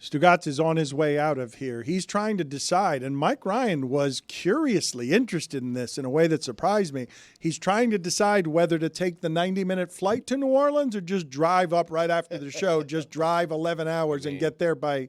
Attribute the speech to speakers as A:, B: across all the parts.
A: Stugotz is on his way out of here. He's trying to decide, and Mike Ryan was curiously interested in this in a way that surprised me. He's trying to decide whether to take the 90-minute flight to New Orleans or just drive up right after the show, just drive 11 hours and get there by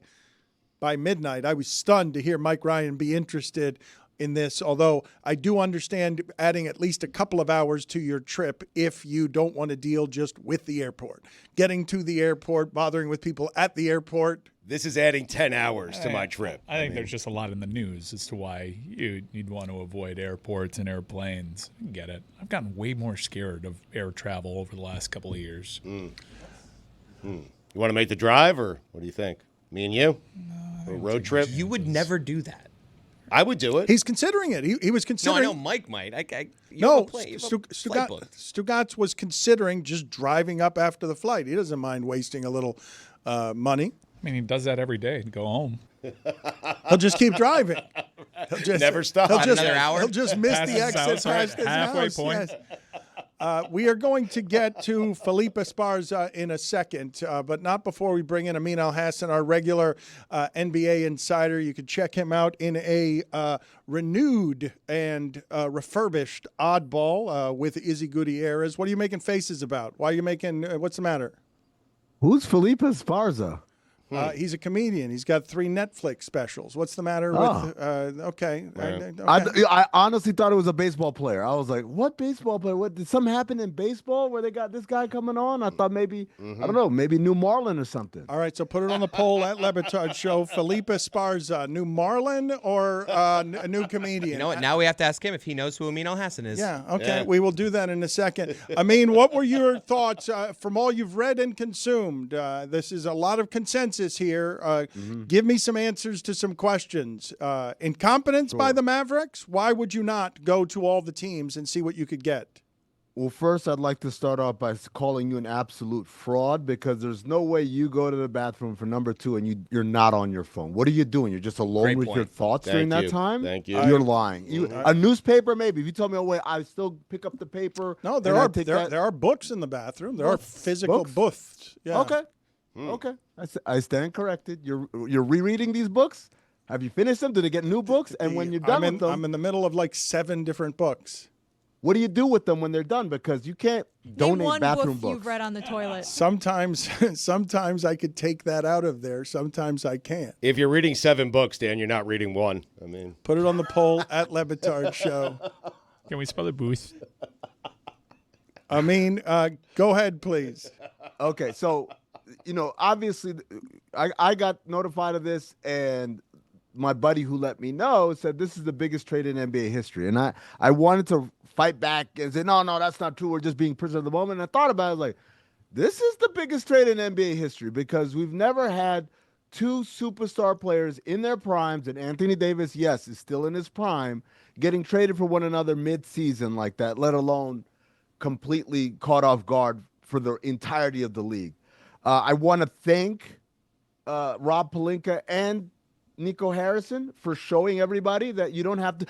A: midnight. I was stunned to hear Mike Ryan be interested in this, although I do understand adding at least a couple of hours to your trip if you don't want to deal just with the airport. Getting to the airport, bothering with people at the airport.
B: This is adding 10 hours to my trip.
C: I think there's just a lot in the news as to why you'd want to avoid airports and airplanes. I get it. I've gotten way more scared of air travel over the last couple of years.
B: You want to make the drive, or what do you think? Me and you? A road trip?
D: You would never do that.
B: I would do it.
A: He's considering it. He was considering.
D: No, I know Mike might.
A: Stugotz was considering just driving up after the flight. He doesn't mind wasting a little money.
C: I mean, he does that every day to go home.
A: He'll just keep driving. He'll just
B: never stop.
D: Another hour?
A: He'll just miss
C: Past
A: the
C: his
A: exit
C: house,
A: past his
C: halfway
A: house.
C: point.
A: Yes. We are going to get to Felipe Esparza in a second, but not before we bring in Amin Elhassan, our regular NBA insider. You can check him out in a renewed and refurbished oddball with Izzy Gutierrez. What are you making faces about? Why are you making what's the matter?
E: Who's Felipe Esparza?
A: He's a comedian. He's got 3 Netflix specials. What's the matter with? Okay.
B: Right.
E: I honestly thought it was a baseball player. I was like, what baseball player? What did something happen in baseball where they got this guy coming on? I thought maybe I don't know, maybe New Marlin or something.
A: All right, so put it on the poll at LeBatardShow. Felipe Esparza, new Marlin or a new comedian?
D: You know what? Now we have to ask him if he knows who Amin Elhassan is.
A: Yeah, okay.
B: Yeah.
A: We will do that in a second. Amin, what were your thoughts from all you've read and consumed? This is a lot of consensus here. Give me some answers to some questions. Incompetence by the Mavericks? Why would you not go to all the teams and see what you could get?
E: Well, first, I'd like to start off by calling you an absolute fraud because there's no way you go to the bathroom for number 2 and you're not on your phone. What are you doing? You're just alone
D: Great
E: with
D: point.
E: your thoughts during that time?
B: Thank you.
E: You're lying. A newspaper, maybe. If you told me, oh, wait, I still pick up the paper.
A: No, there are books in the bathroom. There are physical books. Yeah.
E: Okay. Okay. I stand corrected. You're rereading these books? Have you finished them? Do they get new books? And when you're done with them,
A: I'm in the middle of like 7 different books.
E: what do you do with them when they're done? Because you can't donate bathroom books.
F: You've read on the toilet.
A: Sometimes I could take that out of there. Sometimes I can't.
B: If you're reading 7 books, Dan, you're not reading one. I mean,
A: Put it on the poll at LeBatard Show.
C: Can we spell the booth?
A: I mean, go ahead, please.
E: Okay, so, obviously, I got notified of this, and my buddy who let me know said this is the biggest trade in NBA history. And I wanted to fight back and say, no, that's not true. We're just being prisoner of the moment. And I thought about it, like, this is the biggest trade in NBA history because we've never had 2 superstar players in their primes, and Anthony Davis, yes, is still in his prime, getting traded for one another mid-season like that, let alone completely caught off guard for the entirety of the league. I want to thank Rob Pelinka and Nico Harrison for showing everybody that you don't have to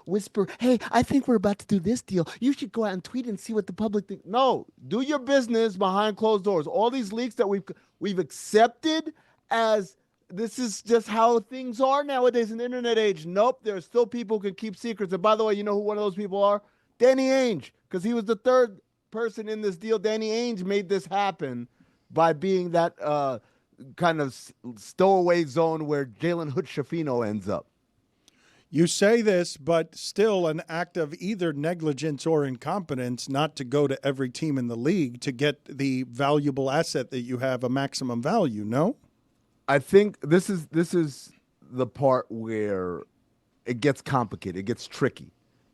E: whisper, hey, I think we're about to do this deal. You should go out and tweet and see what the public thinks. No, do your business behind closed doors. All these leaks that we've accepted as this is just how things are nowadays in the internet age. Nope, there are still people who can keep secrets. And by the way, you know who one of those people are? Danny Ainge, because he was the third person in this deal. Danny Ainge made this happen by being that kind of stowaway zone where Jalen Hood-Schifino ends up.
A: You say this, but still an act of either negligence or incompetence not to go to every team in the league to get the valuable asset that you have a maximum value, no?
E: I think this is the part where it gets complicated, it gets tricky.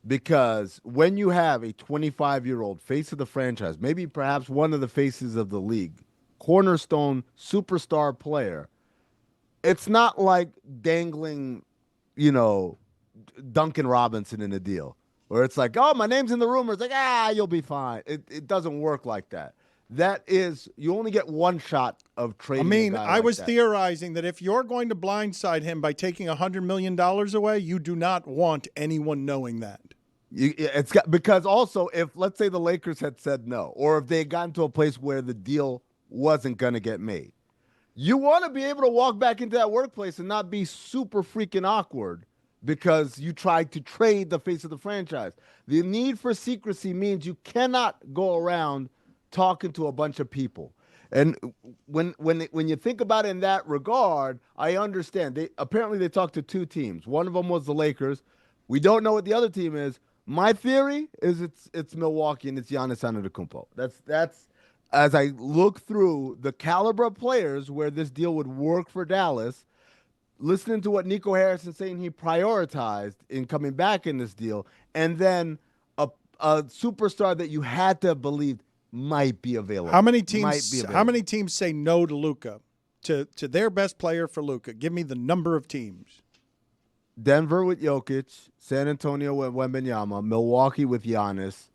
E: Because when you have a 25-year-old face of the franchise, maybe perhaps one of the faces of the league, cornerstone superstar player, it's not like dangling, Duncan Robinson in a deal where it's like, oh, my name's in the rumors. Like, you'll be fine. It doesn't work like that. That is, you only get one shot of trading.
A: I mean, I was
E: that.
A: theorizing that if you're going to blindside him by taking $100 million away, you do not want anyone knowing that.
E: Because also, if let's say the Lakers had said no, or if they had gotten to a place where the deal wasn't going to get made, You want to be able to walk back into that workplace and not be super freaking awkward because you tried to trade the face of the franchise. The need for secrecy means you cannot go around talking to a bunch of people. And when you think about it in that regard, I understand. Apparently they talked to two teams. One of them was the Lakers. We don't know what the other team is. My theory is it's Milwaukee and it's Giannis Antetokounmpo. That's as I look through the caliber of players where this deal would work for Dallas, listening to what Nico Harrison saying he prioritized in coming back in this deal, and then a superstar that you had to have believed might be available.
A: How many teams say no to Luca, to their best player for Luca? Give me the number of teams.
E: Denver with Jokic, San Antonio with Wembanyama, Milwaukee with Giannis.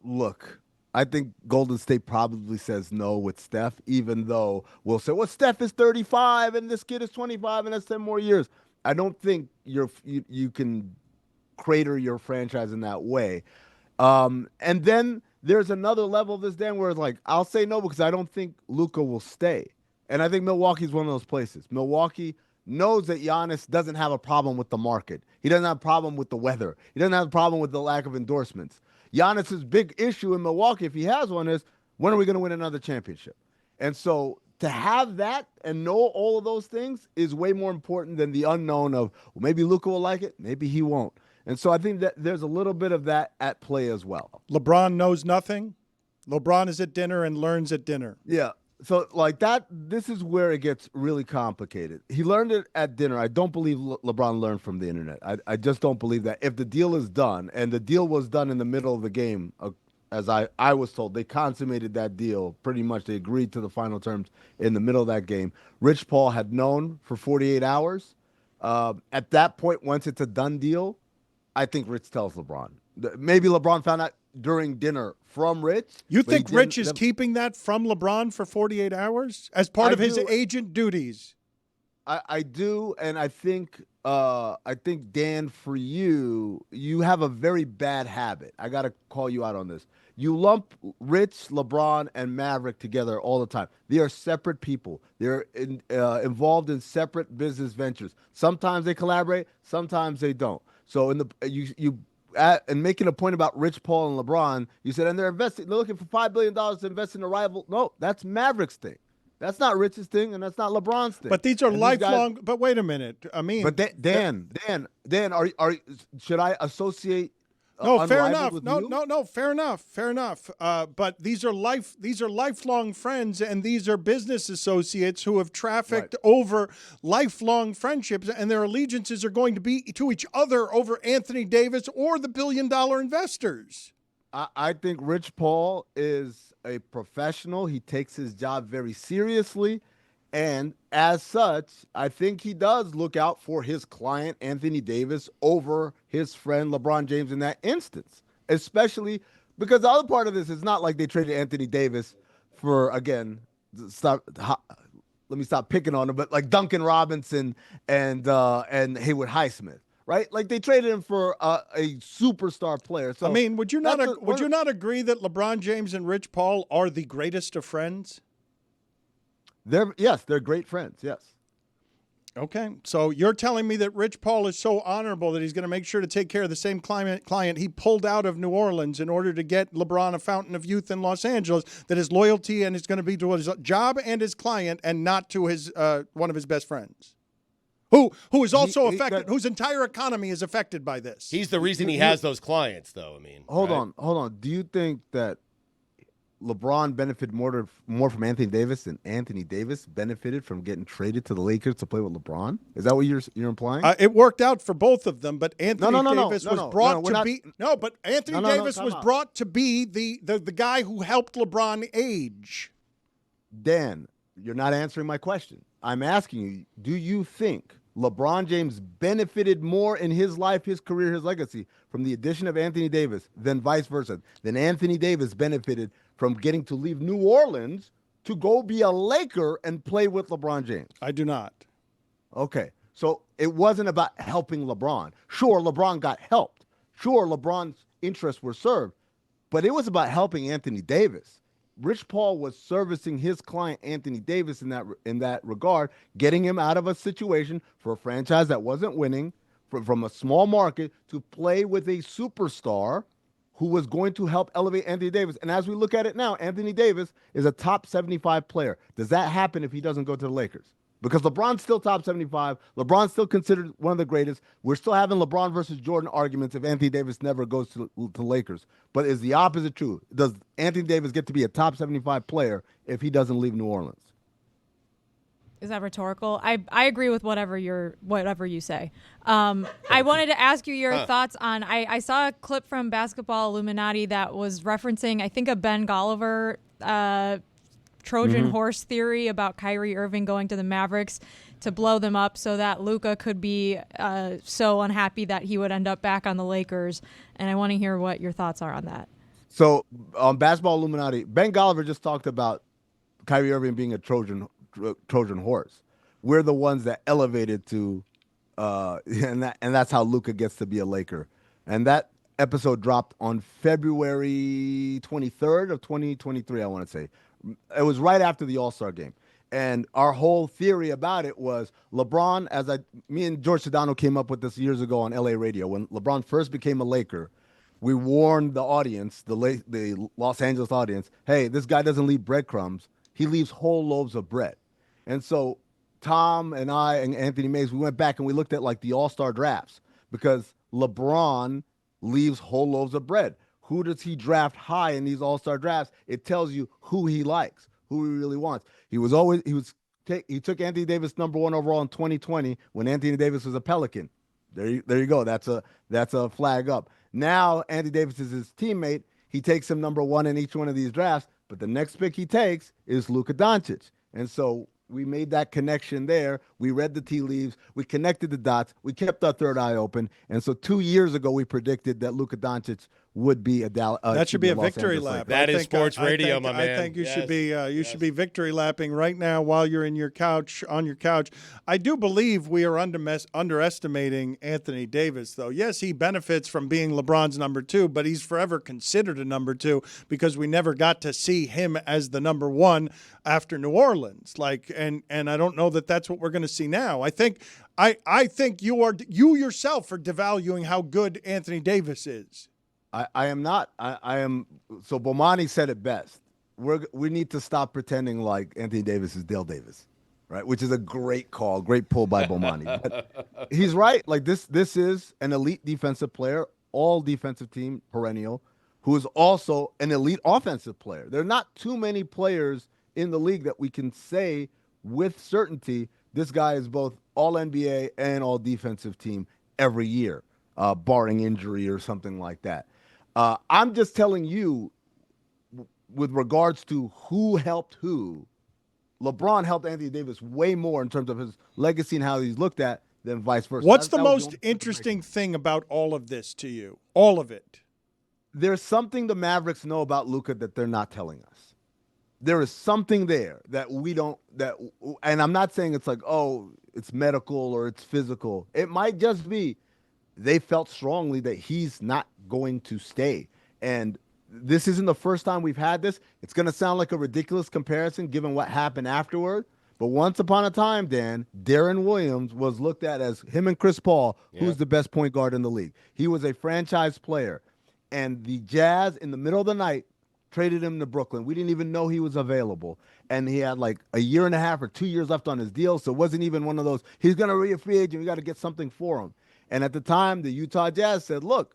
E: Look, I think Golden State probably says no with Steph, even though we'll say, well, Steph is 35 and this kid is 25 and that's 10 more years. I don't think you can crater your franchise in that way. And then there's another level of this, Dan, where it's like, I'll say no because I don't think Luka will stay. And I think Milwaukee's one of those places. Milwaukee knows that Giannis doesn't have a problem with the market. He doesn't have a problem with the weather. He doesn't have a problem with the lack of endorsements. Giannis's big issue in Milwaukee, if he has one, is when are we going to win another championship? And so to have that and know all of those things is way more important than the unknown of, well, maybe Luka will like it, maybe he won't. And so I think that there's a little bit of that at play as well.
A: LeBron knows nothing. LeBron is at dinner and learns at dinner.
E: Yeah. So like that, this is where it gets really complicated. He learned it at dinner. I don't believe LeBron learned from the internet. I just don't believe that. If the deal is done, and the deal was done in the middle of the game, as I was told, they consummated that deal pretty much. They agreed to the final terms in the middle of that game. Rich Paul had known for 48 hours. At that point, once it's a done deal, I think Rich tells LeBron. Maybe LeBron found out during dinner from Rich.
A: You think Rich is keeping that from LeBron for 48 hours as part of his agent duties?
E: I do, and I think Dan, for you have a very bad habit. I got to call you out on this. You lump Rich, LeBron, and Maverick together all the time. They are separate people. They're involved in separate business ventures. Sometimes they collaborate, sometimes they don't. So and making a point about Rich Paul and LeBron, you said, and they're looking for $5 billion to invest in a rival. No, that's Mavericks' thing. That's not Rich's thing, and that's not LeBron's thing.
A: But these are lifelong. But wait a minute, I mean.
E: But Dan, should I associate?
A: No, fair enough. No, fair enough. But these are lifelong friends, and these are business associates who have trafficked over lifelong friendships, and their allegiances are going to be to each other over Anthony Davis or the billion-dollar investors.
E: I think Rich Paul is a professional. He takes his job very seriously. And as such, I think he does look out for his client, Anthony Davis, over his friend LeBron James in that instance, especially because the other part of this is not like they traded Anthony Davis for, again, let me stop picking on him, but like Duncan Robinson and Haywood Highsmith, right? Like they traded him for a superstar player. So
A: I mean, would you not agree that LeBron James and Rich Paul are the greatest of friends?
E: They're great friends, yes.
A: Okay, so you're telling me that Rich Paul is so honorable that he's going to make sure to take care of the same client he pulled out of New Orleans in order to get LeBron a fountain of youth in Los Angeles, that his loyalty and is going to be to his job and his client and not to his one of his best friends, who is also affected, whose entire economy is affected by this.
B: He's the reason he has those clients, though. I mean,
E: hold on. Do you think that LeBron benefited more from Anthony Davis than Anthony Davis benefited from getting traded to the Lakers to play with LeBron? Is that what you're implying?
A: It worked out for both of them, but Anthony Davis was brought to be the guy who helped LeBron age.
E: Dan, you're not answering my question. I'm asking you, do you think LeBron James benefited more in his life, his career, his legacy from the addition of Anthony Davis than vice versa, than Anthony Davis benefited from getting to leave New Orleans to go be a Laker and play with LeBron James?
A: I do not.
E: Okay. So it wasn't about helping LeBron. Sure, LeBron got helped. Sure, LeBron's interests were served. But it was about helping Anthony Davis. Rich Paul was servicing his client Anthony Davis in that regard, getting him out of a situation for a franchise that wasn't winning, from a small market to play with a superstar who was going to help elevate Anthony Davis. And as we look at it now, Anthony Davis is a top 75 player. Does that happen if he doesn't go to the Lakers? Because LeBron's still top 75. LeBron's still considered one of the greatest. We're still having LeBron versus Jordan arguments if Anthony Davis never goes to Lakers. But is the opposite true? Does Anthony Davis get to be a top 75 player if he doesn't leave New Orleans?
F: Is that rhetorical? I agree with whatever you say. I wanted to ask you your thoughts on. I saw a clip from Basketball Illuminati that was referencing, I think, a Ben Golliver Trojan horse theory about Kyrie Irving going to the Mavericks to blow them up, so that Luca could be so unhappy that he would end up back on the Lakers. And I want to hear what your thoughts are on that.
E: So on Basketball Illuminati, Ben Golliver just talked about Kyrie Irving being a Trojan horse. We're the ones that elevated to, and that's how Luka gets to be a Laker. And that episode dropped on February 23rd of 2023, I want to say. It was right after the All-Star game. And our whole theory about it was LeBron, me and George Sedano came up with this years ago on LA radio. When LeBron first became a Laker, we warned the audience, the Los Angeles audience, hey, this guy doesn't leave breadcrumbs. He leaves whole loaves of bread. And so Tom and I and Anthony Mays, we went back and we looked at like the all-star drafts because LeBron leaves whole loaves of bread. Who does he draft high in these all-star drafts? It tells you who he likes, who he really wants. He took Anthony Davis #1 overall in 2020 when Anthony Davis was a Pelican. There you go. That's a flag up. Now Anthony Davis is his teammate. He takes him #1 in each one of these drafts, but the next pick he takes is Luka Doncic. And so we made that connection there. We read the tea leaves. We connected the dots. We kept our third eye open. And so 2 years ago, we predicted that Luka Doncic would be
A: that should be a victory lap.
B: That is sports radio, my man.
A: I think you should be victory lapping right now while you're on your couch. I do believe we are underestimating Anthony Davis, though. Yes, he benefits from being LeBron's #2, but he's forever considered a #2 because we never got to see him as the #1 after New Orleans. And I don't know that that's what we're going to see now. I think you yourself are devaluing how good Anthony Davis is.
E: I am not. I am. So Bomani said it best. We need to stop pretending like Anthony Davis is Dale Davis, right? Which is a great call, great pull by Bomani. But he's right. Like this is an elite defensive player, all defensive team, perennial, who is also an elite offensive player. There are not too many players in the league that we can say with certainty this guy is both all NBA and all defensive team every year, barring injury or something like that. I'm just telling you, with regards to who helped who, LeBron helped Anthony Davis way more in terms of his legacy and how he's looked at than vice versa.
A: What's the most interesting thing about all of this to you? All of it.
E: There's something the Mavericks know about Luka that they're not telling us. There is something there that we don't, and I'm not saying it's like, oh, it's medical or it's physical. It might just be they felt strongly that he's not going to stay. And this isn't the first time we've had this. It's going to sound like a ridiculous comparison given what happened afterward. But once upon a time, Dan, Darren Williams was looked at as him and Chris Paul, who's the best point guard in the league. He was a franchise player. And the Jazz, in the middle of the night, traded him to Brooklyn. We didn't even know he was available. And he had like a year and a half or 2 years left on his deal. So it wasn't even one of those, he's going to be a free agent. We got to get something for him. And at the time, the Utah Jazz said, look,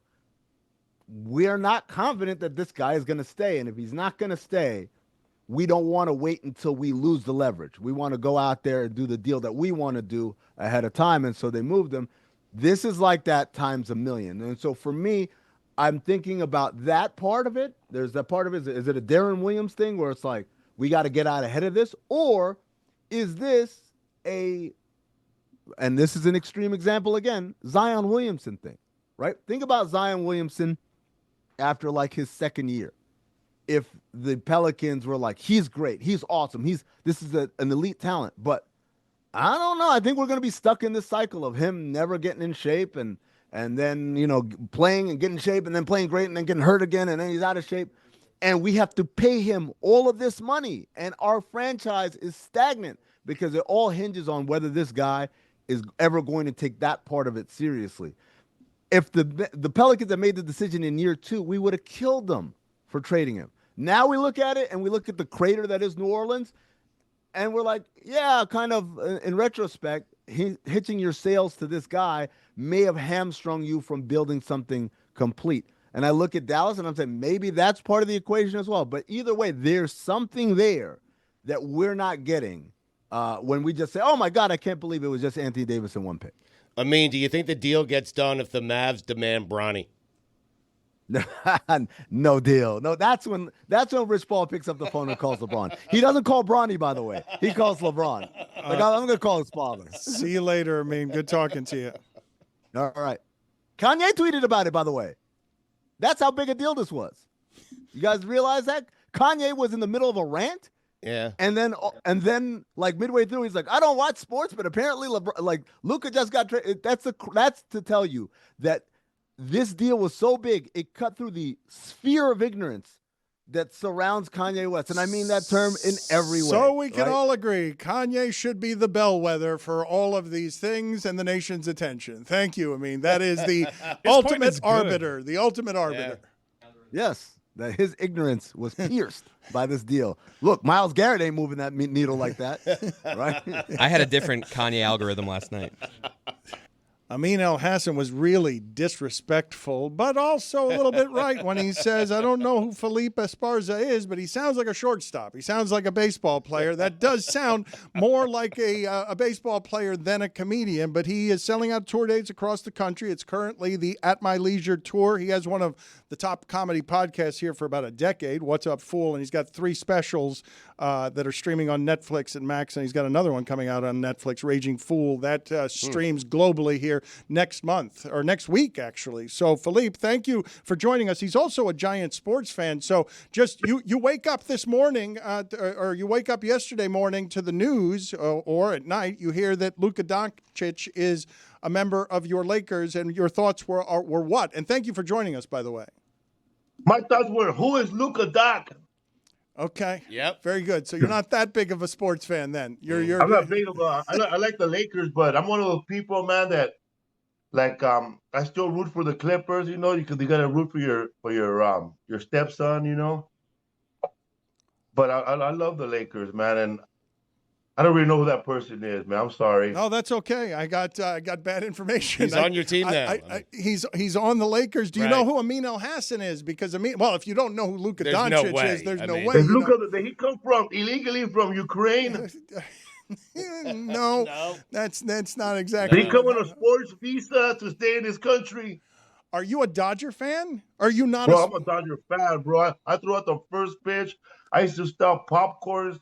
E: we are not confident that this guy is going to stay. And if he's not going to stay, we don't want to wait until we lose the leverage. We want to go out there and do the deal that we want to do ahead of time. And so they moved him. This is like that times a million. And so for me, I'm thinking about that part of it. There's that part of it. Is it a Darren Williams thing where it's like, we got to get out ahead of this? Or is this and this is an extreme example again, Zion Williamson thing, right? Think about Zion Williamson after like his second year. If the Pelicans were like, he's great, he's awesome, this is an elite talent, but I don't know. I think we're going to be stuck in this cycle of him never getting in shape and then, playing and getting in shape and then playing great and then getting hurt again and then he's out of shape. and we have to pay him all of this money, and our franchise is stagnant because it all hinges on whether this guy is ever going to take that part of it seriously. If the Pelicans had made the decision in year 2, we would have killed them for trading him. Now we look at it and we look at the crater that is New Orleans, and we're like, yeah, kind of in retrospect, hitching your sales to this guy may have hamstrung you from building something complete. And I look at Dallas and I'm saying maybe that's part of the equation as well. But either way, there's something there that we're not getting when we just say, oh my God, I can't believe it was just Anthony Davis in one pick.
B: I mean, do you think the deal gets done if the Mavs demand Bronny?
E: No deal. No, that's when Rich Paul picks up the phone and calls LeBron. He doesn't call Bronny, by the way. He calls LeBron. I'm going to call his father.
A: See you later, Amin. Good talking to you.
E: All right. Kanye tweeted about it, by the way. That's how big a deal this was. You guys realize that? Kanye was in the middle of a rant.
B: Yeah.
E: And then like midway through, he's like, I don't watch sports, but apparently Luca just got traded. That's to tell you that this deal was so big, it cut through the sphere of ignorance that surrounds Kanye West. And I mean that term in every way.
A: So we can all agree Kanye should be the bellwether for all of these things and the nation's attention. Thank you. I mean, that is the ultimate arbiter. The ultimate arbiter.
E: Yes. That his ignorance was pierced by this deal. Look, Myles Garrett ain't moving that needle like that, right?
D: I had a different Kanye algorithm last night.
A: Amin Elhassan was really disrespectful, but also a little bit right when he says, I don't know who Felipe Esparza is, but he sounds like a shortstop. He sounds like a baseball player. That does sound more like a baseball player than a comedian, but he is selling out tour dates across the country. It's currently the At My Leisure tour. He has one of the top comedy podcasts here for about a decade, What's Up Fool, and he's got 3 specials that are streaming on Netflix and Max, and he's got another one coming out on Netflix, Raging Fool, that streams globally here next month, or next week, actually. So, Philippe, thank you for joining us. He's also a giant sports fan. So just you wake up this morning, or you wake up yesterday morning to the news, or at night, you hear that Luka Doncic is a member of your Lakers, and your thoughts were what? And thank you for joining us, by the way.
G: My thoughts were, who is Luka Doc?
A: Okay.
B: Yep.
A: Very good. So you're not that big of a sports fan then. You're.
G: I'm not big of a. I like the Lakers, but I'm one of those people, man, that I still root for the Clippers. You know, because you got to root for your stepson. You know. But I love the Lakers, man, and I don't really know who that person is, man. I'm sorry.
A: No, that's okay. I got bad information.
B: He's on your team now.
A: He's on the Lakers. Do you know who Amin Elhassan is? Because if you don't know who Luka Doncic is, there's no way.
G: Does Luka, did he come illegally from Ukraine?
A: No, that's not exactly.
G: Did he come on a sports visa to stay in this country?
A: Are you a Dodger fan? Are you not?
G: Bro, I'm a Dodger fan, bro. I threw out the first pitch. I used to sell popcorns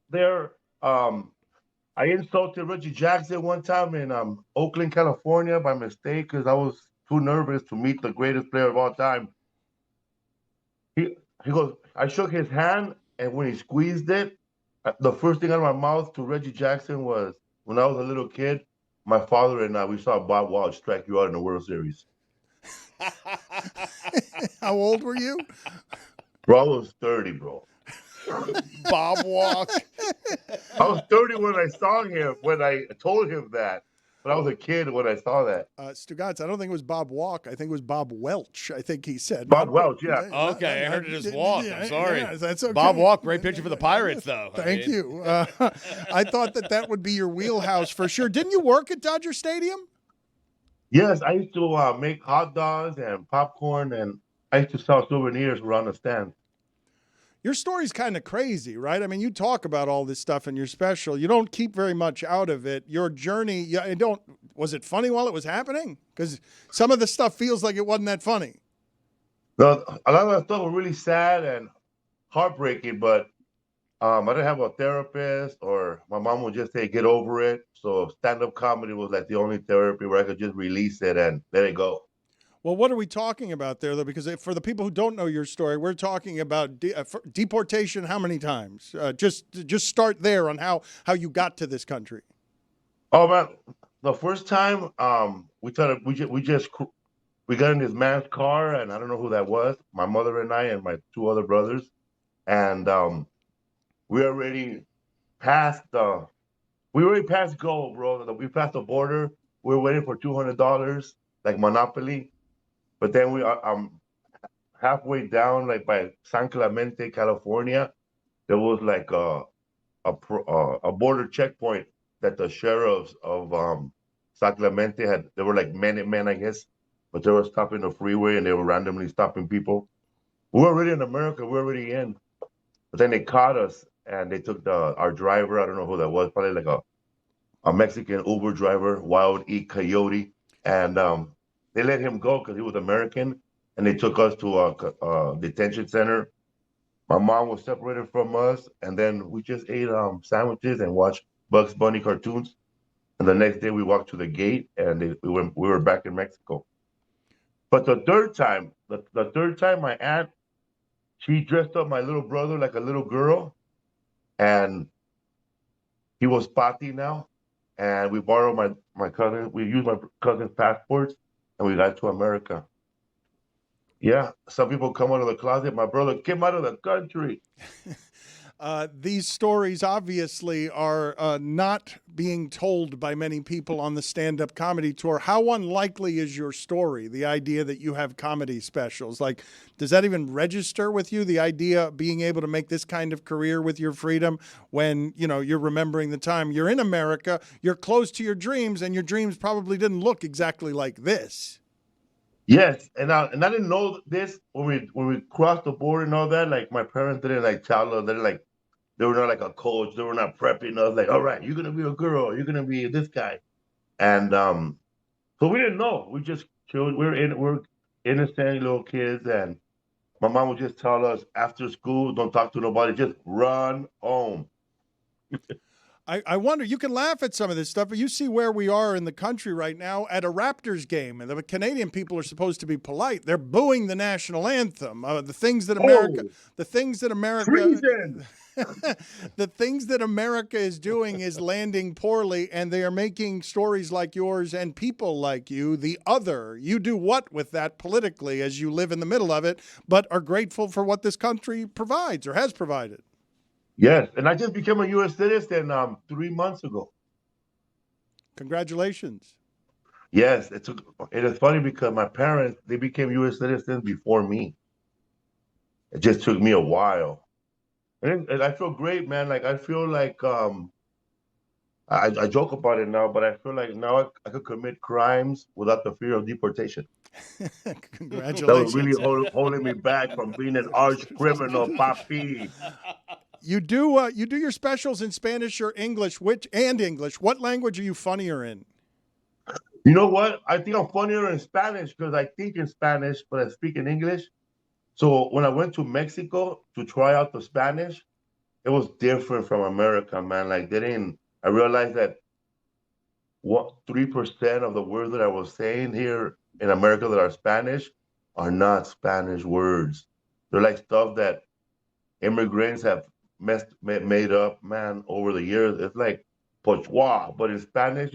G: there. I insulted Reggie Jackson one time in Oakland, California by mistake because I was too nervous to meet the greatest player of all time. He goes, I shook his hand, and when he squeezed it, the first thing out of my mouth to Reggie Jackson was, when I was a little kid, my father and I, we saw Bob Walsh strike you out in the World Series.
A: How old were you?
G: Bro, I was 30, bro.
B: Bob Walk.
G: I was 30 when I saw him, when I told him that. But I was a kid when I saw that.
A: Stugotz, I don't think it was Bob Walk. I think it was Bob Welch. I think he said.
G: Bob Welch, yeah.
B: Okay, I heard it as Walk. I'm sorry.
A: Yeah, that's okay.
B: Bob Walk, great picture for the Pirates, though.
A: Thank you. I thought that would be your wheelhouse for sure. Didn't you work at Dodger Stadium?
G: Yes, I used to make hot dogs and popcorn, and I used to sell souvenirs around the stand.
A: Your story's kind of crazy, right? I mean, you talk about all this stuff in your special. You don't keep very much out of it. Your journey, was it funny while it was happening? Because some of the stuff feels like it wasn't that funny.
G: No, a lot of that stuff was really sad and heartbreaking, but I didn't have a therapist, or my mom would just say, get over it. So stand-up comedy was like the only therapy where I could just release it and let it go.
A: Well, what are we talking about there, though? Because for the people who don't know your story, we're talking about deportation how many times? Just start there on how you got to this country.
G: Oh, man, the first time we just we got in this man's car, and I don't know who that was. My mother and I and my two other brothers, and we already passed go, bro. We passed the border. We were waiting for $200, like Monopoly. But then we are halfway down, like by San Clemente, California. There was like a border checkpoint that the sheriffs of San Clemente had. They were like men, I guess, but they were stopping the freeway and they were randomly stopping people. We were already in America. We were already in. But then they caught us and they took our driver. I don't know who that was. Probably like a Mexican Uber driver, Wild E. Coyote, and they let him go because he was American. And they took us to a detention center. My mom was separated from us, and then we just ate sandwiches and watched Bugs Bunny cartoons. And the next day we walked to the gate, and we were back in Mexico. But the third time, my aunt, she dressed up my little brother like a little girl, and he was Pati now. And we borrowed my cousin. We used my cousin's passports, and we got to America. Yeah, some people come out of the closet. My brother came out of the country.
A: These stories obviously are not being told by many people on the stand-up comedy tour. How unlikely is your story, the idea that you have comedy specials? Like, does that even register with you, the idea of being able to make this kind of career with your freedom when, you're remembering the time you're in America, you're close to your dreams, and your dreams probably didn't look exactly like this?
G: Yes, and I didn't know this when we crossed the border and all that. Like my parents didn't like tell us. They were not like a coach. They were not prepping us. Like, all right, you're gonna be a girl. You're gonna be this guy, and so we didn't know. We just chilled. We're innocent little kids, and my mom would just tell us after school, don't talk to nobody. Just run home.
A: I wonder, you can laugh at some of this stuff, but you see where we are in the country right now at a Raptors game, and the Canadian people are supposed to be polite. They're booing the national anthem. The things that America,
G: Treason.
A: the things that America is doing is landing poorly, and they are making stories like yours and people like you the other. You do what with that politically as you live in the middle of it, but are grateful for what this country provides or has provided.
G: Yes, and I just became a U.S. citizen 3 months ago.
A: Congratulations.
G: Yes, it is funny because my parents, they became U.S. citizens before me. It just took me a while. And I feel great, man. Like, I feel like, I joke about it now, but I feel like now I could commit crimes without the fear of deportation.
A: Congratulations.
G: That was really holding me back from being an arch criminal, papi.
A: You do your specials in Spanish or English, English. What language are you funnier in?
G: You know what? I think I'm funnier in Spanish because I think in Spanish, but I speak in English. So when I went to Mexico to try out the Spanish, it was different from America, man. Like I realized that 3% of the words that I was saying here in America that are Spanish are not Spanish words. They're like stuff that immigrants have made up, man, over the years. It's like pochwa, but in Spanish,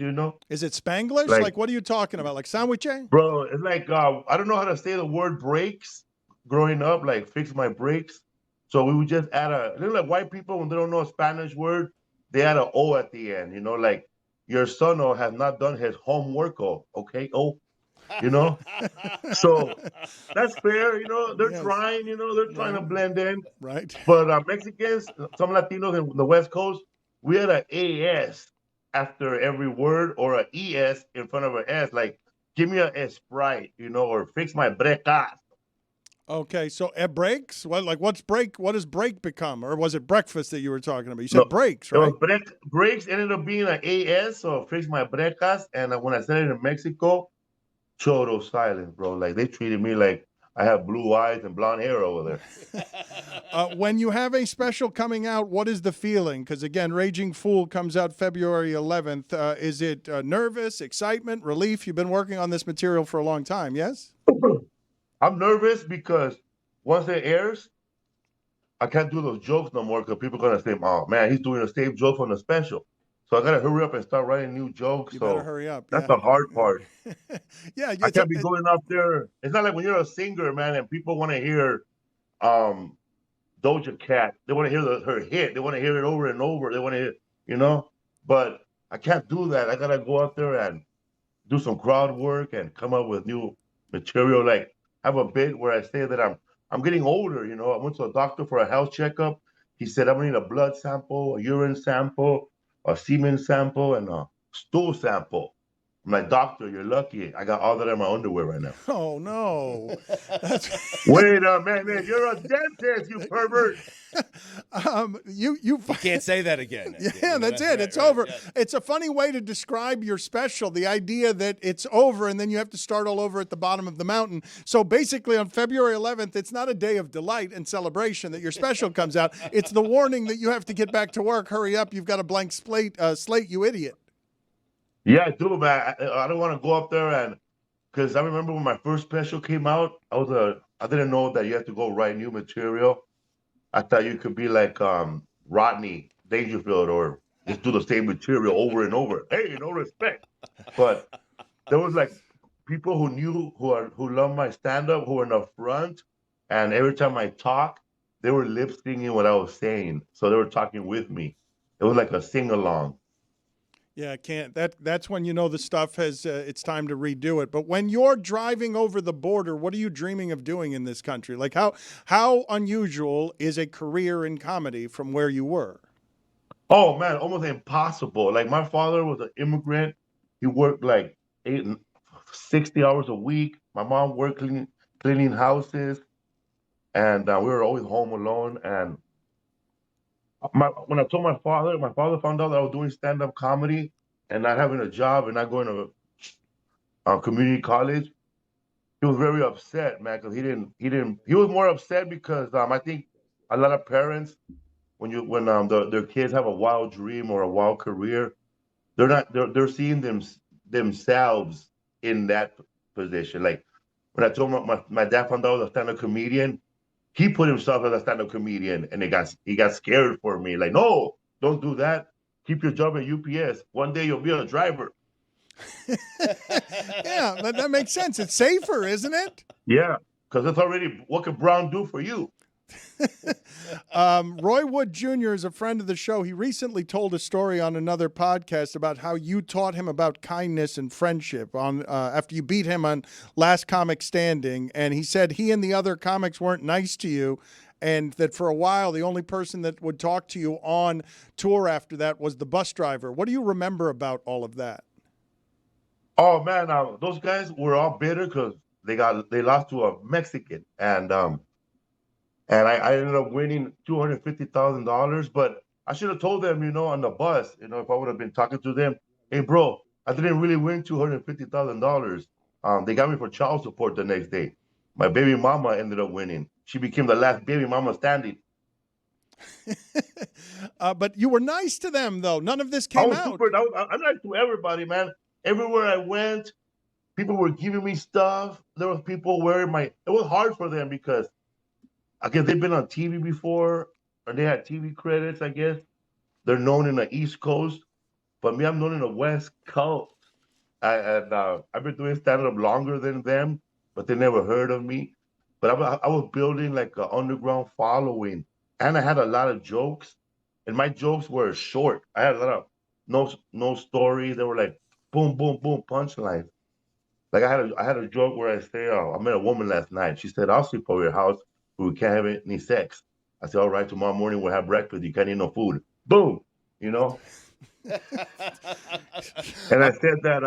A: Is it Spanglish? Like what are you talking about? Like sandwich?
G: Bro, it's like I don't know how to say the word brakes growing up, like fix my brakes. So we would just add like white people when they don't know a Spanish word, they add an O at the end, like your son has not done his homework, okay, So that's fair, they're
A: Yes.
G: trying, they're trying to blend in.
A: Right.
G: But Mexicans, some Latinos in the West Coast, we had an AS after every word or an ES in front of an S, like give me a Sprite, or fix my brecas.
A: Okay, so breaks? What's break? What does break become? Or was it breakfast that you were talking about? You said breaks, right?
G: Breaks ended up being an AS, so fix my brecas. And when I said it in Mexico, total silence, bro. Like they treated me like I have blue eyes and blonde hair over there.
A: When you have a special coming out, what is the feeling? Because again, Raging Fool comes out February 11th. Is it nervous, excitement, relief? You've been working on this material for a long time, yes?
G: I'm nervous because once it airs, I can't do those jokes no more because people are going to say, oh, man, he's doing the same joke from the special. So I gotta hurry up and start writing new jokes.
A: You
G: so
A: better hurry up.
G: that's
A: Yeah.
G: the hard part.
A: Yeah,
G: I can't be going up there. It's not like when you're a singer, man, and people want to hear Doja Cat. They want to hear her hit. They want to hear it over and over. They want to hear, But I can't do that. I gotta go out there and do some crowd work and come up with new material. Like have a bit where I say that I'm getting older. I went to a doctor for a health checkup. He said I'm gonna need a blood sample, a urine sample, a semen sample, and a stool sample. I'm like, doctor, you're lucky. I got all that in my underwear right now.
A: Oh no.
G: Wait a minute, you're a dentist, you pervert.
A: You
B: Can't say that again.
A: Yeah, that's it. It's over.
B: Yeah.
A: It's a funny way to describe your special, the idea that it's over and then you have to start all over at the bottom of the mountain. So basically on February 11th, it's not a day of delight and celebration that your special comes out. It's the warning that you have to get back to work. Hurry up. You've got a blank slate, you idiot.
G: Yeah, I do, man. I don't want to go up there and because I remember when my first special came out, I didn't know that you have to go write new material. I thought you could be like Rodney Dangerfield or just do the same material over and over. Hey, no respect. But there was like people who love my stand up who were in the front, and every time I talk, they were lip syncing what I was saying, so they were talking with me. It was like a sing along.
A: Yeah, that's when the stuff has it's time to redo it. But when you're driving over the border, what are you dreaming of doing in this country? Like how unusual is a career in comedy from where you were?
G: Oh man, almost impossible. Like my father was an immigrant. He worked like 60 hours a week. My mom worked cleaning houses, and we were always home alone. And when I told my father found out that I was doing stand-up comedy and not having a job and not going to community college. He was very upset, man, because he was more upset because I think a lot of parents when their kids have a wild dream or a wild career, they're seeing themselves in that position. Like when I told my dad found out I was a stand-up comedian, he put himself as a stand-up comedian, and he got scared for me. Like, no, don't do that. Keep your job at UPS. One day you'll be a driver.
A: Yeah, that makes sense. It's safer, isn't it?
G: Yeah, because it's already what can Brown do for you?
A: Roy Wood Jr. is a friend of the show. He recently told a story on another podcast about how you taught him about kindness and friendship after you beat him on Last Comic Standing. And he said he and the other comics weren't nice to you, and that for a while the only person that would talk to you on tour after that was the bus driver. What do you remember about all of that?
G: Oh man, those guys were all bitter because they lost to a Mexican, and I ended up winning $250,000. But I should have told them, on the bus, if I would have been talking to them, hey, bro, I didn't really win $250,000. They got me for child support the next day. My baby mama ended up winning. She became the last baby mama standing.
A: But you were nice to them, though. None of this came out.
G: I'm nice to everybody, man. Everywhere I went, people were giving me stuff. There was people wearing it was hard for them because I guess they've been on TV before, or they had TV credits, I guess. They're known in the East Coast, but me, I'm known in the West Coast. I've been doing stand-up longer than them, but they never heard of me. But I was building like an underground following, and I had a lot of jokes, and my jokes were short. I had a lot of no story. They were like boom, boom, boom, punchlines. Like I had a joke where I say, I met a woman last night. She said, I'll sleep over your house, but we can't have any sex. I said, all right, tomorrow morning we'll have breakfast. You can't eat no food. Boom, And I said that,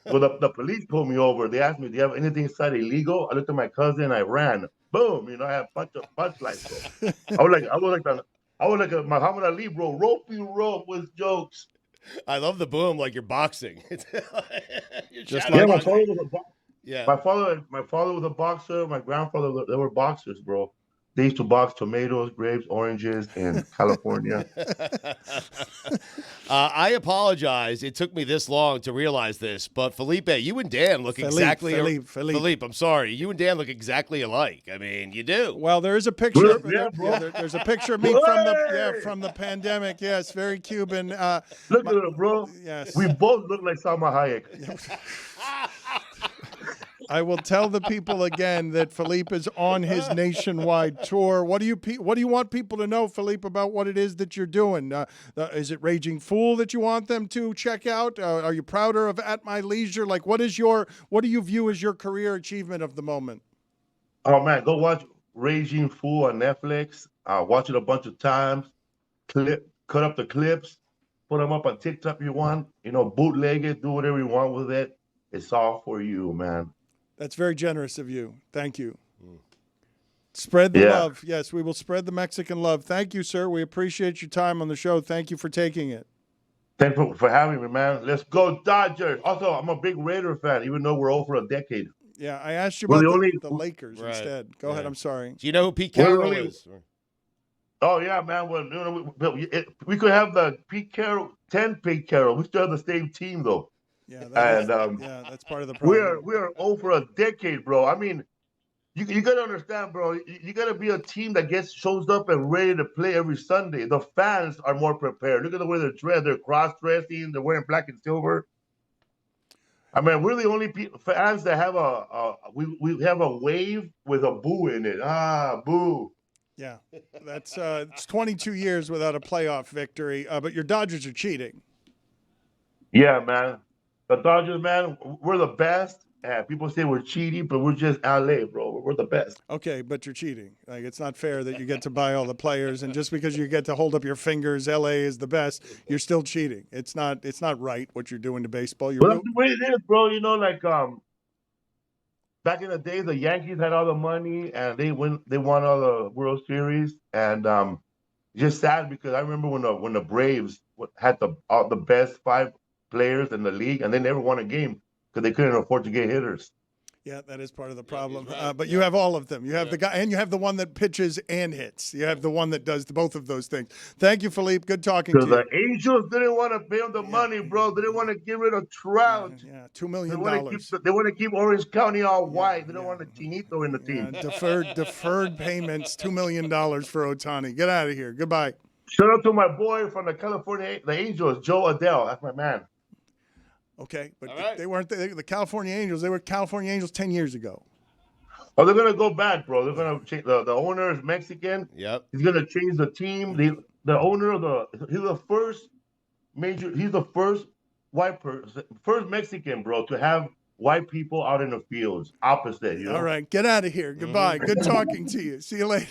G: the police pulled me over. They asked me, do you have anything inside illegal? I looked at my cousin, I ran. Boom, I had a bunch of punchlines. I was like a Muhammad Ali, bro. Rope you rope with jokes.
B: I love the boom, like you're boxing. You're
A: Just
B: shadow
A: like-
G: My
B: boxing.
G: father was a boxer. My grandfather, they were boxers, bro. they used to box tomatoes, grapes, oranges in California.
B: I apologize. It took me this long to realize this, but Felipe, you and Dan look exactly. Felipe, I'm sorry. You and Dan look exactly alike. I mean, you do.
A: Well, there is a picture.
G: Yeah, bro.
A: There's a picture of me from the pandemic. Yes, very Cuban.
G: Look at it, bro.
A: Yes.
G: We both look like Salma Hayek.
A: I will tell the people again that Felipe is on his nationwide tour. What do you want people to know, Felipe, about what it is that you're doing? Is it Raging Fool that you want them to check out? Are you prouder of At My Leisure? Like, what do you view as your career achievement of the moment?
G: Oh man, go watch Raging Fool on Netflix. Watch it a bunch of times. Cut up the clips, put them up on TikTok if you want. Bootleg it, do whatever you want with it. It's all for you, man.
A: That's very generous of you. Thank you. Spread the love. Yes, we will spread the Mexican love. Thank you, sir. We appreciate your time on the show. Thank you for taking it.
G: Thanks for having me, man. Let's go Dodgers. Also, I'm a big Raider fan, even though we're over a decade.
A: Yeah, I asked you about the Lakers instead. Go ahead. I'm sorry.
B: Do you know who Pete Carroll is?
G: Oh, yeah, man. Well, we could have the Pete Carroll, 10 Pete Carroll. We still have the same team, though.
A: Yeah, that's part of the problem.
G: We are over a decade, bro. I mean, you got to understand, bro. You got to be a team that shows up and ready to play every Sunday. The fans are more prepared. Look at the way they're dressed. They're cross-dressing. They're wearing black and silver. I mean, we're the only fans that have we have a wave with a boo in it. Boo.
A: Yeah, that's it's 22 years without a playoff victory. But your Dodgers are cheating.
G: Yeah, man. The Dodgers, man, we're the best. People say we're cheating, but we're just LA, bro. We're the best.
A: Okay, but you're cheating. Like, it's not fair that you get to buy all the players, and just because you get to hold up your fingers, LA is the best, you're still cheating. It's not right what you're doing to baseball.
G: But that's the way it is, bro. Back in the day, the Yankees had all the money, and they won all the World Series, and just sad because I remember when the Braves had the best 5 players in the league, and they never won a game because they couldn't afford to get hitters.
A: Yeah, that is part of the problem. But you have all of them. You have the guy, and you have the one that pitches and hits. You have the one that does both of those things. Thank you, Felipe. Good talking to you.
G: The Angels didn't want to pay them the money, bro. They didn't want to get rid of Trout.
A: Yeah, $2 million.
G: They want to keep Orange County all white. They don't want a Chinito in the team.
A: Deferred payments, $2 million for Ohtani. Get out of here. Goodbye.
G: Shout out to my boy from the Angels, Joe Adele. That's my man.
A: Okay, but they weren't the California Angels. They were California Angels 10 years ago.
G: Oh, they're going to go back, bro. They're going to change. The owner is Mexican.
B: Yep.
G: He's going to change the team. The owner of he's the first white person, first Mexican, bro, to have white people out in the fields. Opposite,
A: All right, get out of here. Goodbye. Good talking to you. See you later.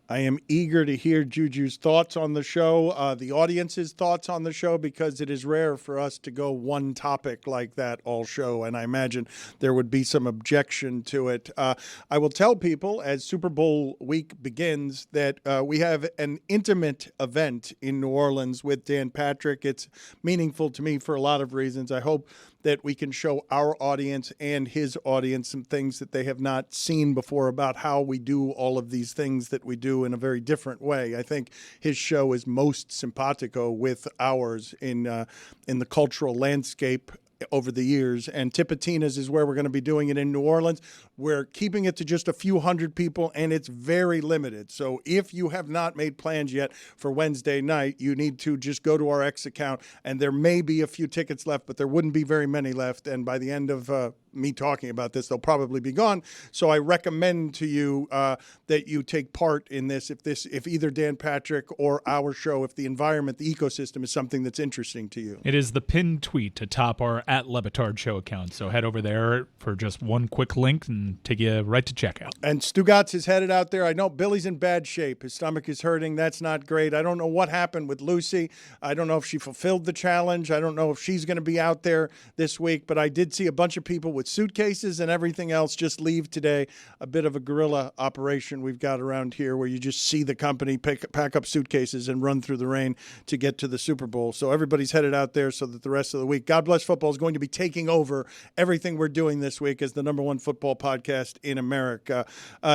A: I am eager to hear Juju's thoughts on the show, the audience's thoughts on the show, because it is rare for us to go one topic like that all show, and I imagine there would be some objection to it. I will tell people as Super Bowl week begins that we have an intimate event in New Orleans with Dan Patrick. It's meaningful to me for a lot of reasons. I hope that we can show our audience and his audience some things that they have not seen before about how we do all of these things that we do in a very different way. I think his show is most simpatico with ours in the cultural landscape over the years, and Tipitina's is where we're going to be doing it in New Orleans. We're keeping it to just a few hundred people, and it's very limited. So if you have not made plans yet for Wednesday night, you need to just go to our X account, and there may be a few tickets left, but there wouldn't be very many left, and by the end of me talking about this, they'll probably be gone. So I recommend to you that you take part in this if either Dan Patrick or our show, if the environment, the ecosystem is something that's interesting to you.
C: It is the pinned tweet atop our @LeBatardShow account. So head over there for just one quick link and take you right to checkout.
A: And Stugatz is headed out there. I know Billy's in bad shape. His stomach is hurting. That's not great. I don't know what happened with Lucy. I don't know if she fulfilled the challenge. I don't know if she's going to be out there this week, but I did see a bunch of people with with suitcases and everything else. Just leave today. A bit of a guerrilla operation we've got around here where you just see the company pack up suitcases and run through the rain to get to the Super Bowl. So everybody's headed out there so that the rest of the week, God Bless Football is going to be taking over everything we're doing this week as the #1 football podcast in America.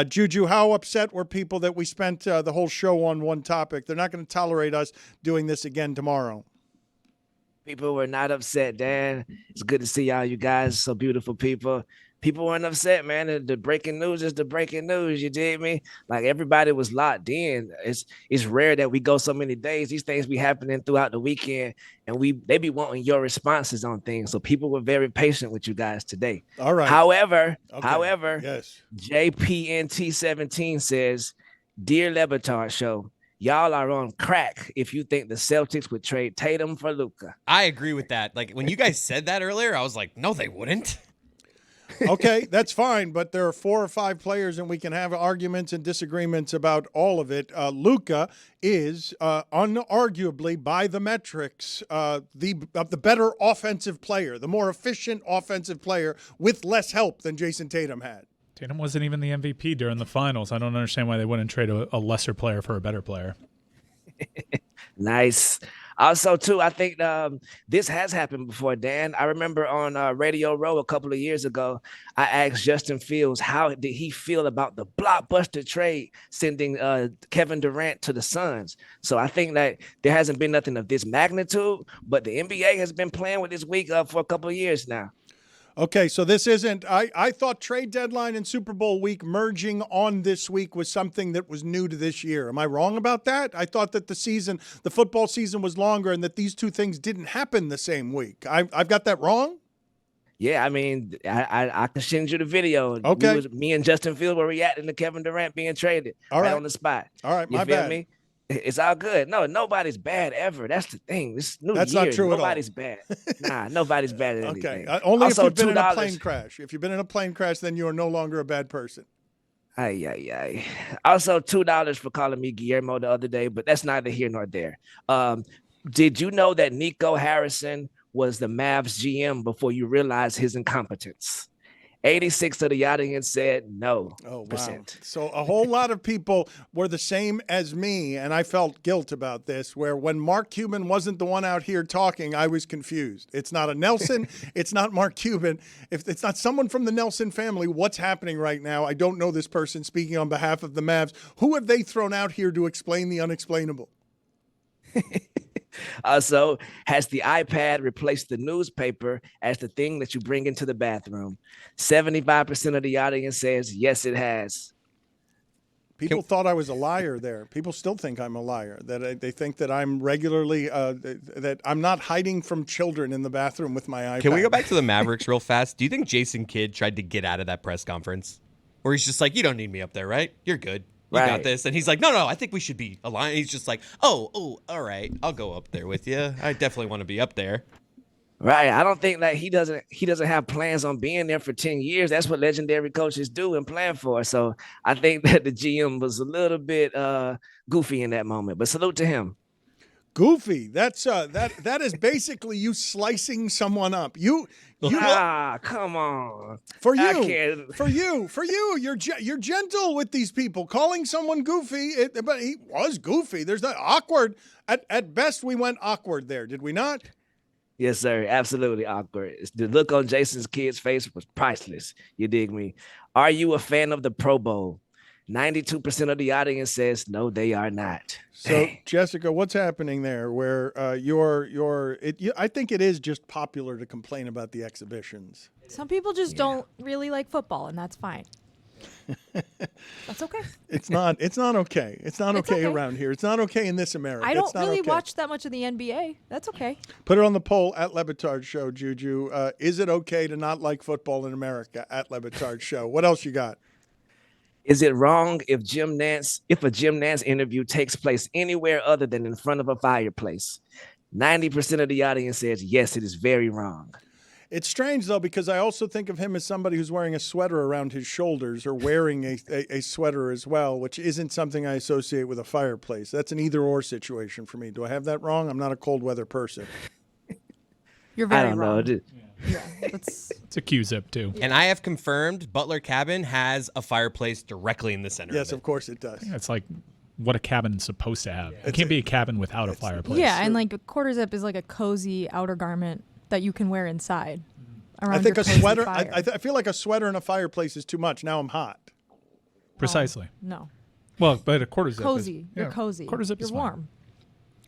A: Juju, how upset were people that we spent the whole show on one topic? They're not going to tolerate us doing this again tomorrow.
H: People were not upset, Dan. It's good to see all you guys, so beautiful people. People weren't upset, man. The breaking news is the breaking news. You dig me? Like everybody was locked in. It's rare that we go so many days. These things be happening throughout the weekend, and they be wanting your responses on things. So people were very patient with you guys today.
A: All right.
H: However,
A: yes.
H: JPNT17 says, "Dear LeBatardShow, y'all are on crack if you think the Celtics would trade Tatum for Luca."
D: I agree with that. Like when you guys said that earlier, I was like, no, they wouldn't.
A: Okay, that's fine, but there are 4 or 5 players, and we can have arguments and disagreements about all of it. Luca is unarguably, by the metrics, the better offensive player, the more efficient offensive player with less help than Jason Tatum had.
C: Tatum wasn't even the MVP during the finals. I don't understand why they wouldn't trade a lesser player for a better player.
H: Nice. Also, too, I think this has happened before, Dan. I remember on Radio Row a couple of years ago, I asked Justin Fields how did he feel about the blockbuster trade sending Kevin Durant to the Suns. So I think that there hasn't been nothing of this magnitude, but the NBA has been playing with this week for a couple of years now.
A: Okay, so this isn't – I thought trade deadline and Super Bowl week merging on this week was something that was new to this year. Am I wrong about that? I thought that the football season was longer and that these two things didn't happen the same week. I've got that wrong?
H: Yeah, I mean, I can send you the video.
A: Okay.
H: Me and Justin Fields were reacting to Kevin Durant being traded right on the spot.
A: All right,
H: my bad. Me? It's all good. No, nobody's bad ever. That's the thing. This new
A: That's
H: year,
A: not true
H: nobody's bad. Nah, nobody's bad at anything.
A: Okay, only
H: also,
A: if you've been in a
H: $2.
A: plane crash. If you've been in a plane crash, then you are no longer a bad person.
H: Ay. Also, $2 for calling me Guillermo the other day, but that's neither here nor there. Did you know that Nico Harrison was the Mavs GM before you realized his incompetence? 86 of the audience said no.
A: Oh, wow. So a whole lot of people were the same as me, and I felt guilt about this, where when Mark Cuban wasn't the one out here talking, I was confused. It's not a Nelson. It's not Mark Cuban. If it's not someone from the Nelson family, what's happening right now? I don't know this person speaking on behalf of the Mavs. Who have they thrown out here to explain the unexplainable?
H: Also, has the iPad replaced the newspaper as the thing that you bring into the bathroom? 75% of the audience says yes, it has.
A: People thought I was a liar there. People still think I'm a liar, that they think that I'm regularly, that I'm not hiding from children in the bathroom with my iPad.
D: Can we go back to the Mavericks real fast? Do you think Jason Kidd tried to get out of that press conference? Or he's just like, you don't need me up there, right? You're good. You got this. And he's like, no, I think we should be aligned. He's just like, oh, all right. I'll go up there with you. I definitely want to be up there.
H: Right. I don't think that he doesn't have plans on being there for 10 years. That's what legendary coaches do and plan for. So I think that the GM was a little bit goofy in that moment, but salute to him.
A: Goofy. That's that is basically you slicing someone up.
H: Come on.
A: For you. You're gentle with these people. Calling someone goofy, but he was goofy. There's not awkward. At best, we went awkward there. Did we not?
H: Yes, sir. Absolutely awkward. The look on Jason's kid's face was priceless. You dig me? Are you a fan of the Pro Bowl? 92% of the audience says no, they are not.
A: So, Jessica, what's happening there? Where I think it is just popular to complain about the exhibitions.
F: Some people just don't really like football, and that's fine. That's okay.
A: It's not okay. It's not okay around here. It's not okay in this America.
F: I don't really watch that much of the NBA. That's okay.
A: Put it on the poll at LeBatardShow, Juju. Is it okay to not like football in America at LeBatardShow? What else you got?
H: Is it wrong if a Jim Nance interview takes place anywhere other than in front of a fireplace? 90% of the audience says yes, it is very wrong.
A: It's strange, though, because I also think of him as somebody who's wearing a sweater around his shoulders or wearing a sweater as well, which isn't something I associate with a fireplace. That's an either-or situation for me. Do I have that wrong? I'm not a cold weather person.
F: You're very wrong.
H: I don't know.
F: Yeah, it's
C: a Q-zip too.
D: And I have confirmed Butler Cabin has a fireplace directly in the center.
A: Yes, of course it does.
C: It's like what a cabin's supposed to have. It can't be a cabin without a fireplace.
F: Yeah, and like a quarter zip is like a cozy outer garment that you can wear inside.
A: I think a sweater. I feel like a sweater and a fireplace is too much. Now I'm hot.
C: Precisely.
F: No.
C: Well, but a quarter zip.
F: Cozy. You're cozy.
C: Quarter zip
F: You're
C: is
F: warm.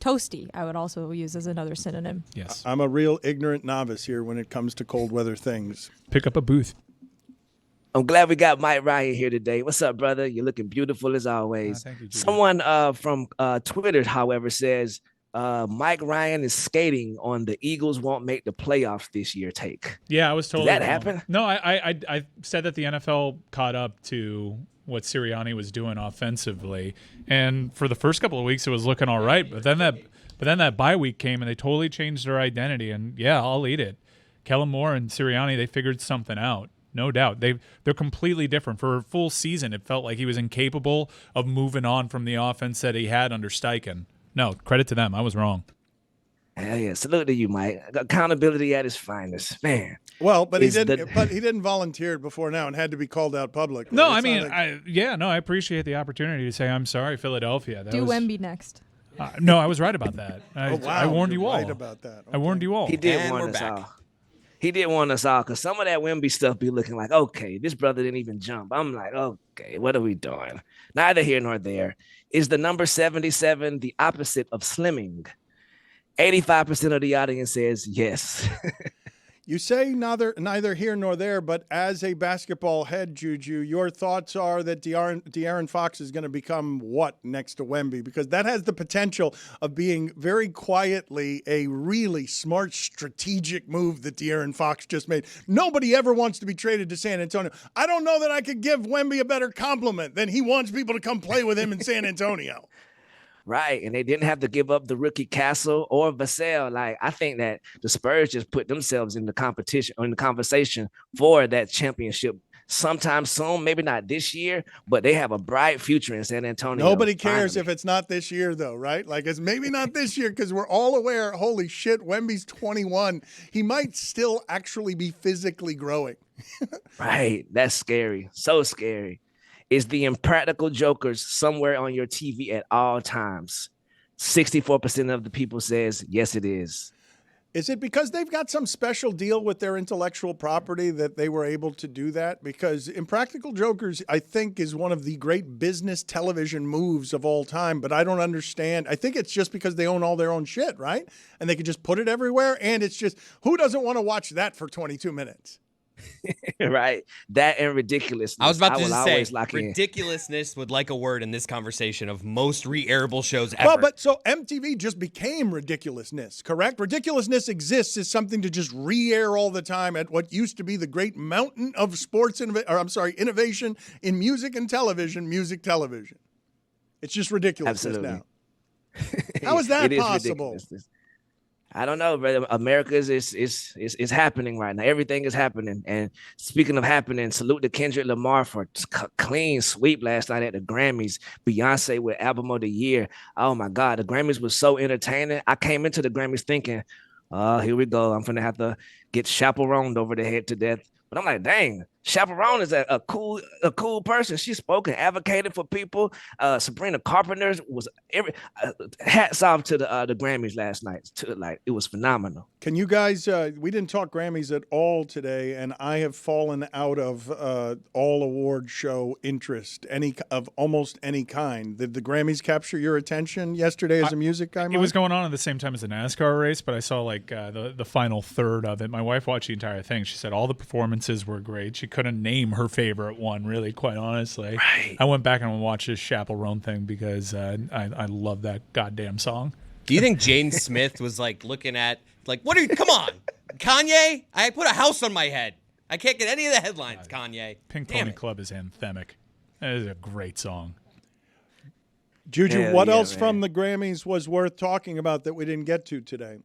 F: Toasty, I would also use as another synonym.
C: Yes.
A: I'm a real ignorant novice here when it comes to cold weather things.
C: Pick up a booth.
H: I'm glad we got Mike Ryan here today. What's up, brother? You're looking beautiful as always.
C: Thank you, Julie.
H: Someone from Twitter, however, says Mike Ryan is skating on the Eagles won't make the playoffs this year take.
C: Yeah, I was totally
H: Did that
C: wrong.
H: happen?
C: No, I said that the NFL caught up to what Sirianni was doing offensively, and for the first couple of weeks it was looking all right, but then that bye week came and they totally changed their identity, and yeah, I'll eat it. Kellen Moore and Sirianni, they figured something out. No doubt. They're completely different. For a full season, it felt like he was incapable of moving on from the offense that he had under Steichen. No, credit to them. I was wrong.
H: Hell yeah. Salute to you, Mike. Accountability at its finest. Man.
A: Well, but he didn't volunteer before now and had to be called out publicly.
C: No, I mean, I appreciate the opportunity to say I'm sorry, Philadelphia.
F: Do Wemby next.
C: No, I was right about that. I warned you all.
A: Right about that. Okay.
C: I warned you all.
H: He did warn us all. He did warn us all because some of that Wemby stuff be looking like, okay, this brother didn't even jump. I'm like, okay, what are we doing? Neither here nor there. Is the number 77 the opposite of slimming? 85% of the audience says yes.
A: You say neither here nor there, but as a basketball head, Juju, your thoughts are that De'Aaron Fox is going to become what next to Wemby? Because that has the potential of being very quietly a really smart strategic move that De'Aaron Fox just made. Nobody ever wants to be traded to San Antonio. I don't know that I could give Wemby a better compliment than he wants people to come play with him in San Antonio.
H: Right, and they didn't have to give up the rookie Castle or Vassell. Like, I think that the Spurs just put themselves in the competition or in the conversation for that championship sometime soon. Maybe not this year, but they have a bright future in San Antonio.
A: Nobody cares if it's not this year, though, right? Like, it's maybe not this year because we're all aware, holy shit, Wemby's 21. He might still actually be physically growing.
H: Right, that's scary. So scary. Is the Impractical Jokers somewhere on your TV at all times? 64% of the people says, yes, it is.
A: Is it because they've got some special deal with their intellectual property that they were able to do that? Because Impractical Jokers, I think, is one of the great business television moves of all time, but I don't understand. I think it's just because they own all their own shit, right? And they can just put it everywhere, and it's just, who doesn't want to watch that for 22 minutes?
H: Right, that and ridiculousness.
D: I was about to say ridiculousness would like a word in this conversation of most re-airable shows ever.
A: Well, but so MTV just became ridiculousness, correct? Ridiculousness exists as something to just re-air all the time at what used to be the great mountain of innovation in music and television, music television. It's just ridiculousness now. How is that possible?
H: I don't know, brother. America is happening right now. Everything is happening. And speaking of happening, salute to Kendrick Lamar for clean sweep last night at the Grammys. Beyonce with Album of the Year. Oh my God, the Grammys was so entertaining. I came into the Grammys thinking, here we go. I'm gonna have to get chaperoned over the head to death. But I'm like, dang, Chaperone is a cool person. She spoke and advocated for people. Sabrina Carpenter was hats off to the Grammys last night. It was phenomenal.
A: Can you guys? We didn't talk Grammys at all today, and I have fallen out of all award show interest, of almost any kind. Did the Grammys capture your attention yesterday as a music guy?
C: It was going on at the same time as the NASCAR race, but I saw the final third of it. My wife watched the entire thing. She said all the performances were great. She couldn't name her favorite one, really, quite honestly.
H: Right.
C: I went back and watched this Chaperone thing because I love that goddamn song.
D: Do you think Jane Smith was looking at come on, Kanye? I put a house on my head. I can't get any of the headlines, Kanye.
C: Pink Pony Club is anthemic. That is a great song.
A: Juju, what else from the Grammys was worth talking about that we didn't get to today?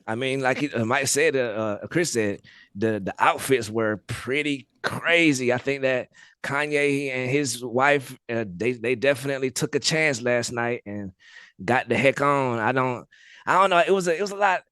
H: I mean, like Mike said, Chris said, the outfits were pretty crazy. I think that Kanye and his wife, they definitely took a chance last night and got the heck on. I don't know. It was a lot.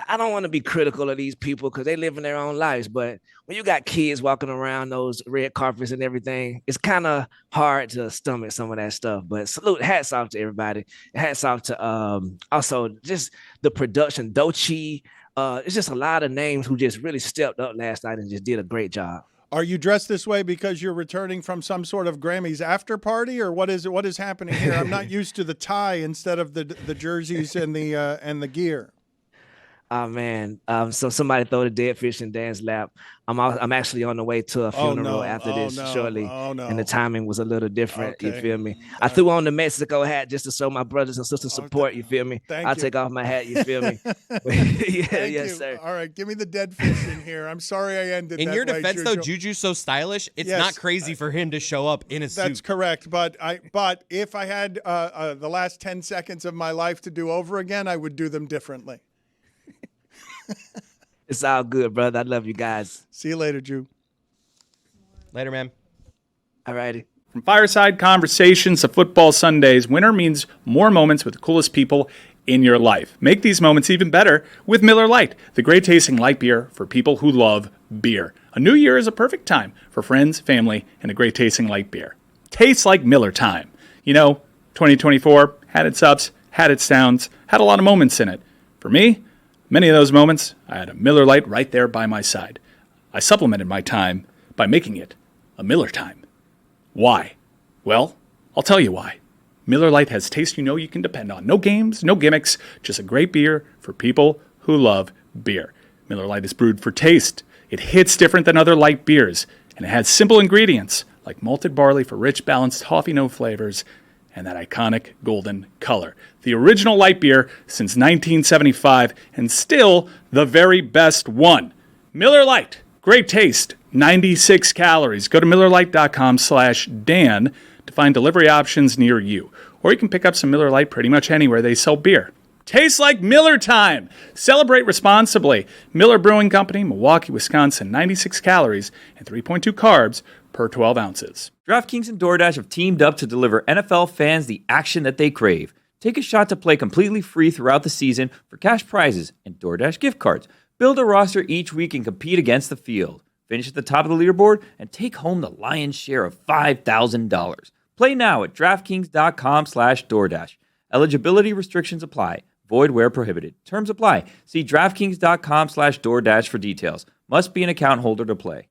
H: I don't want to be critical of these people because they live in their own lives. But when you got kids walking around those red carpets and everything, it's kind of hard to stomach some of that stuff. But hats off to everybody. Hats off to also just the production. Doechii. It's just a lot of names who just really stepped up last night and just did a great job.
A: Are you dressed this way because you're returning from some sort of Grammys after party, or what is it? What is happening here? I'm not used to the tie instead of the jerseys and the gear.
H: Oh man! So somebody throw the dead fish in Dan's lap. I'm actually on the way to a funeral after this shortly, and the timing was a little different. Okay. You feel me? I threw on the Mexico hat just to show my brothers and sisters support. You feel me? I'll take off my hat. You feel me? Yes, sir.
A: All right, give me the dead fish in here. I'm sorry I ended.
D: In
A: that
D: your
A: way,
D: defense, though, Juju's so stylish. It's not crazy for him to show up in a suit.
A: That's correct. But if I had the last 10 seconds of my life to do over again, I would do them differently.
H: It's all good, brother. I love you guys.
A: See you later, Drew.
D: Later, man.
H: All righty.
I: From fireside conversations to football Sundays, winter means more moments with the coolest people in your life. Make these moments even better with Miller Lite, the great tasting light beer for people who love beer. A new year is a perfect time for friends, family, and a great tasting light beer. Tastes like Miller time. 2024 had its ups, had its downs, had a lot of moments in it. For me, many of those moments, I had a Miller Lite right there by my side. I supplemented my time by making it a Miller time. Why? Well, I'll tell you why. Miller Lite has taste you can depend on. No games, no gimmicks, just a great beer for people who love beer. Miller Lite is brewed for taste. It hits different than other light beers, and it has simple ingredients like malted barley for rich, balanced toffee note flavors and that iconic golden color. The original light beer since 1975, and still the very best one. Miller Lite, great taste, 96 calories. Go to MillerLite.com/Dan to find delivery options near you. Or you can pick up some Miller Lite pretty much anywhere they sell beer. Tastes like Miller time. Celebrate responsibly. Miller Brewing Company, Milwaukee, Wisconsin, 96 calories and 3.2 carbs per 12 ounces.
J: DraftKings and DoorDash have teamed up to deliver NFL fans the action that they crave. Take a shot to play completely free throughout the season for cash prizes and DoorDash gift cards. Build a roster each week and compete against the field. Finish at the top of the leaderboard and take home the lion's share of $5,000. Play now at DraftKings.com/DoorDash. Eligibility restrictions apply. Void where prohibited. Terms apply. See DraftKings.com/DoorDash for details. Must be an account holder to play.